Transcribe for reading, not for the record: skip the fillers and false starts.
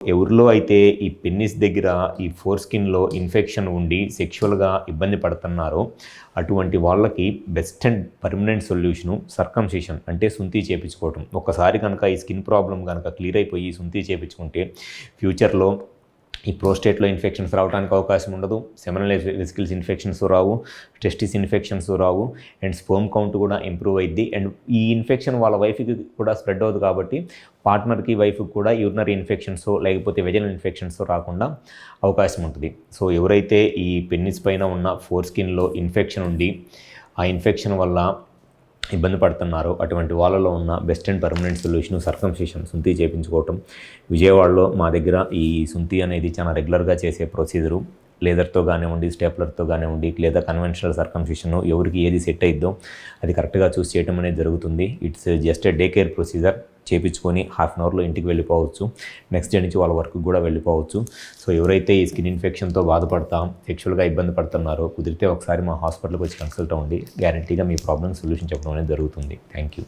ఎవరిలో అయితే ఈ పెన్నిస్ దగ్గర ఈ ఫోర్ స్కిన్లో ఇన్ఫెక్షన్ ఉండి సెక్షువల్గా ఇబ్బంది పడుతున్నారో అటువంటి వాళ్ళకి best and permanent solution circumcision, అంటే సుంతి చేయించుకోవటం. ఒకసారి కనుక ఈ స్కిన్ ప్రాబ్లం కనుక క్లియర్ అయిపోయి సుంతి చేయించుకుంటే ఫ్యూచర్లో ఈ ప్రోస్టేట్లో ఇన్ఫెక్షన్స్ రావడానికి అవకాశం ఉండదు, seminal vesicles infections Rao, testis infections Rao, and sperm count కూడా ఇంప్రూవ్ అయ్యిద్ది. అండ్ ఈ ఇన్ఫెక్షన్ వాళ్ళ వైఫ్కి కూడా స్ప్రెడ్ అవుతుంది కాబట్టి పార్ట్నర్కి వైఫ్కి కూడా యూరినరీ ఇన్ఫెక్షన్స్ లేకపోతే వెజనల్ ఇన్ఫెక్షన్స్ రాకుండా అవకాశం ఉంటుంది. సో ఎవరైతే ఈ పెన్నిస్ పైన ఉన్న ఫోర్ స్కిన్లో ఇన్ఫెక్షన్ ఉండి ఆ ఇన్ఫెక్షన్ వల్ల ఇబ్బంది పడుతున్నారో అటువంటి వాళ్ళలో ఉన్న best and permanent solution circumcision, సుంతి చేయించుకోవటం. విజయవాడలో మా దగ్గర ఈ సుంతి అనేది చాలా రెగ్యులర్గా చేసే ప్రొసీజరు. లేదర్తో కానివ్వండి, స్టేప్లర్తో కానివ్వండి, లేదా కన్వెన్షనల్ సర్కంసిషన్, ఎవరికి ఏది సెట్ అయిద్దో అది కరెక్ట్గా చూసి చేయడం అనేది జరుగుతుంది. It's just a day care procedure. చేయించుకొని హాఫ్ అన్ అవర్లో ఇంటికి వెళ్ళిపోవచ్చు. నెక్స్ట్ డే నుంచి వాళ్ళ వర్క్ కూడా వెళ్ళిపోవచ్చు. సో ఎవరైతే ఈ స్కిన్ ఇన్ఫెక్షన్తో బాధపడతా సెక్షువల్గా ఇబ్బంది పడుతున్నారో కుదిరితే ఒకసారి మా హాస్పిటల్కి వచ్చి కన్సల్ట్ అవ్వండి. గ్యారంటీగా మీ ప్రాబ్లమ్ సొల్యూషన్ చెప్పడం అనేది జరుగుతుంది. Thank you.